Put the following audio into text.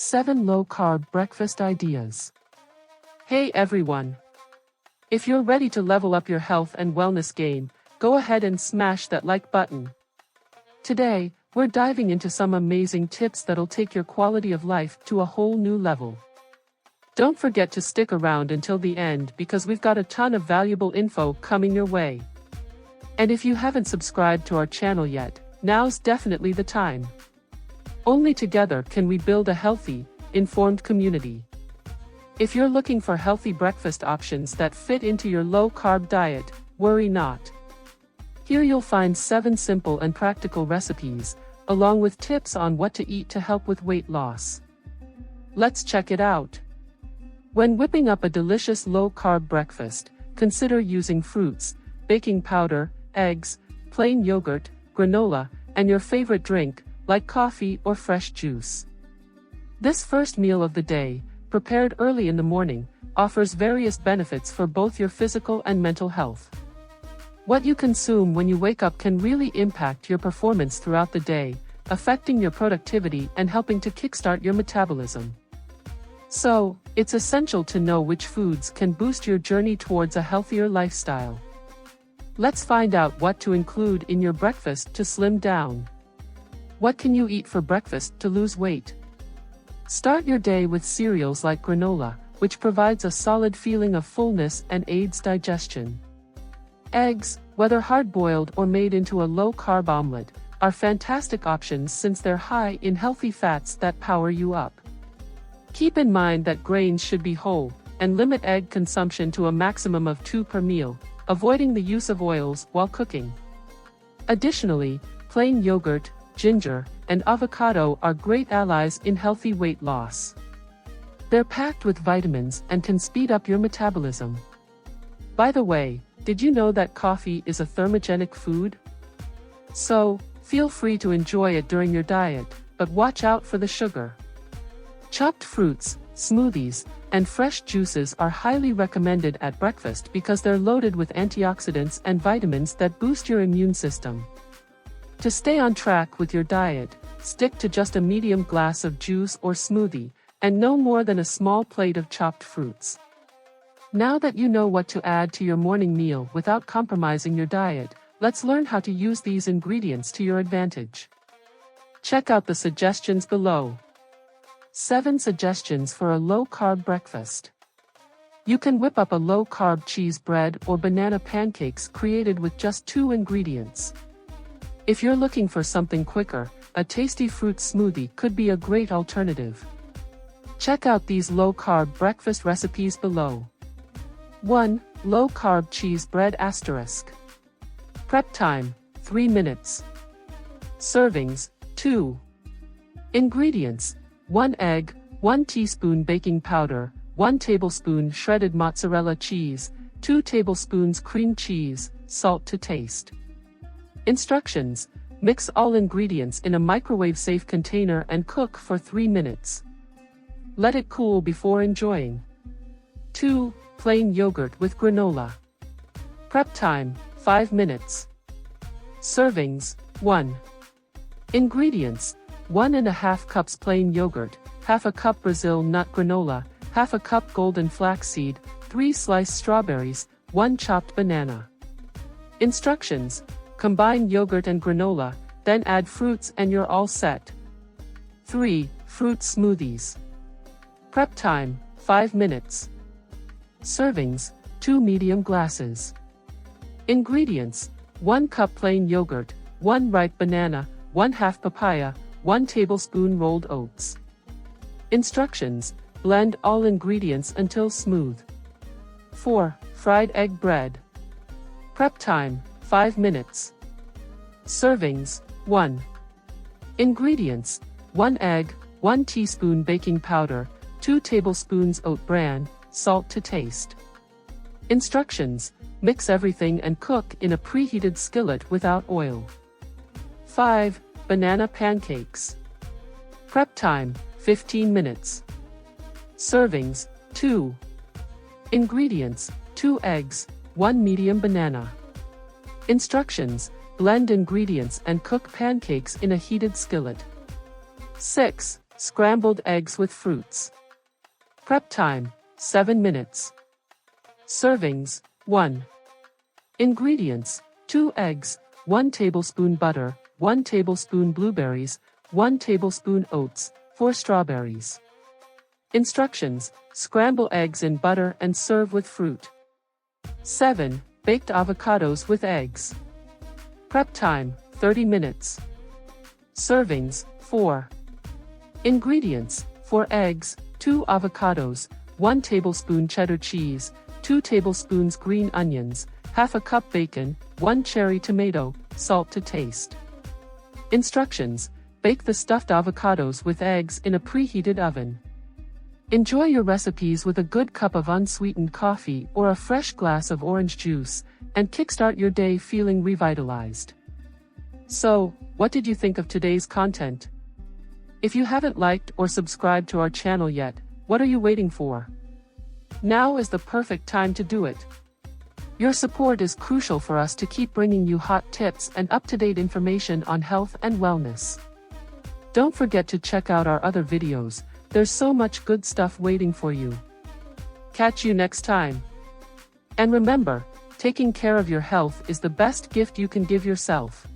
7 Low-Carb Breakfast Ideas. Hey everyone! If you're ready to level up your health and wellness game, go ahead and smash that like button. Today, we're diving into some amazing tips that'll take your quality of life to a whole new level. Don't forget to stick around until the end because we've got a ton of valuable info coming your way. And if you haven't subscribed to our channel yet, now's definitely the time. Only together can we build a healthy, informed community. If you're looking for healthy breakfast options that fit into your low-carb diet, worry not. Here you'll find 7 simple and practical recipes, along with tips on what to eat to help with weight loss. Let's check it out. When whipping up a delicious low-carb breakfast, consider using fruits, baking powder, eggs, plain yogurt, granola, and your favorite drink, like coffee or fresh juice. This first meal of the day, prepared early in the morning, offers various benefits for both your physical and mental health. What you consume when you wake up can really impact your performance throughout the day, affecting your productivity and helping to kickstart your metabolism. So, it's essential to know which foods can boost your journey towards a healthier lifestyle. Let's find out what to include in your breakfast to slim down. What can you eat for breakfast to lose weight? Start your day with cereals like granola, which provides a solid feeling of fullness and aids digestion. Eggs, whether hard-boiled or made into a low-carb omelet, are fantastic options since they're high in healthy fats that power you up. Keep in mind that grains should be whole, and limit egg consumption to a maximum of 2 per meal, avoiding the use of oils while cooking. Additionally, plain yogurt, ginger, and avocado are great allies in healthy weight loss. They're packed with vitamins and can speed up your metabolism. By the way, did you know that coffee is a thermogenic food? So, feel free to enjoy it during your diet, but watch out for the sugar. Chopped fruits, smoothies, and fresh juices are highly recommended at breakfast because they're loaded with antioxidants and vitamins that boost your immune system. To stay on track with your diet, stick to just a medium glass of juice or smoothie, and no more than a small plate of chopped fruits. Now that you know what to add to your morning meal without compromising your diet, let's learn how to use these ingredients to your advantage. Check out the suggestions below. 7 suggestions for a low-carb breakfast. You can whip up a low-carb cheese bread or banana pancakes created with just 2 ingredients. If you're looking for something quicker, a tasty fruit smoothie could be a great alternative. Check out these low-carb breakfast recipes below. 1. Low-carb cheese bread asterisk. Prep time, 3 minutes. Servings, 2. Ingredients: 1 egg, 1 teaspoon baking powder, 1 tablespoon shredded mozzarella cheese, 2 tablespoons cream cheese, salt to taste. Instructions: mix all ingredients in a microwave-safe container and cook for 3 minutes. Let it cool before enjoying. 2. Plain yogurt with granola. Prep time, 5 minutes. Servings: 1. Ingredients: 1½ cups plain yogurt, half a cup Brazil nut granola, half a cup golden flaxseed, 3 sliced strawberries, 1 chopped banana. Instructions: combine yogurt and granola, then add fruits and you're all set. 3. Fruit smoothies. Prep time, 5 minutes. Servings: 2 medium glasses. Ingredients: 1 cup plain yogurt, 1 ripe banana, 1/2 papaya, 1 tablespoon rolled oats. Instructions: blend all ingredients until smooth. 4. Fried egg bread. Prep time, 5 minutes. Servings: 1. Ingredients: 1 egg, 1 teaspoon baking powder, 2 tablespoons oat bran, salt to taste. Instructions: mix everything and cook in a preheated skillet without oil. 5. Banana pancakes. Prep time, 15 minutes. Servings: 2. Ingredients: 2 eggs, 1 medium banana. Instructions: blend ingredients and cook pancakes in a heated skillet. 6. Scrambled eggs with fruits. Prep time, 7 minutes. Servings, 1. Ingredients, 2 eggs, 1 tablespoon butter, 1 tablespoon blueberries, 1 tablespoon oats, 4 strawberries. Instructions, scramble eggs in butter and serve with fruit. 7. Baked avocados with eggs. Prep time, 30 minutes. Servings, 4. Ingredients, 4 eggs, 2 avocados, 1 tablespoon cheddar cheese, 2 tablespoons green onions, half a cup bacon, 1 cherry tomato, salt to taste. Instructions, bake the stuffed avocados with eggs in a preheated oven. Enjoy your recipes with a good cup of unsweetened coffee or a fresh glass of orange juice, and kickstart your day feeling revitalized. So, what did you think of today's content? If you haven't liked or subscribed to our channel yet, what are you waiting for? Now is the perfect time to do it. Your support is crucial for us to keep bringing you hot tips and up-to-date information on health and wellness. Don't forget to check out our other videos, there's so much good stuff waiting for you. Catch you next time. And remember, taking care of your health is the best gift you can give yourself.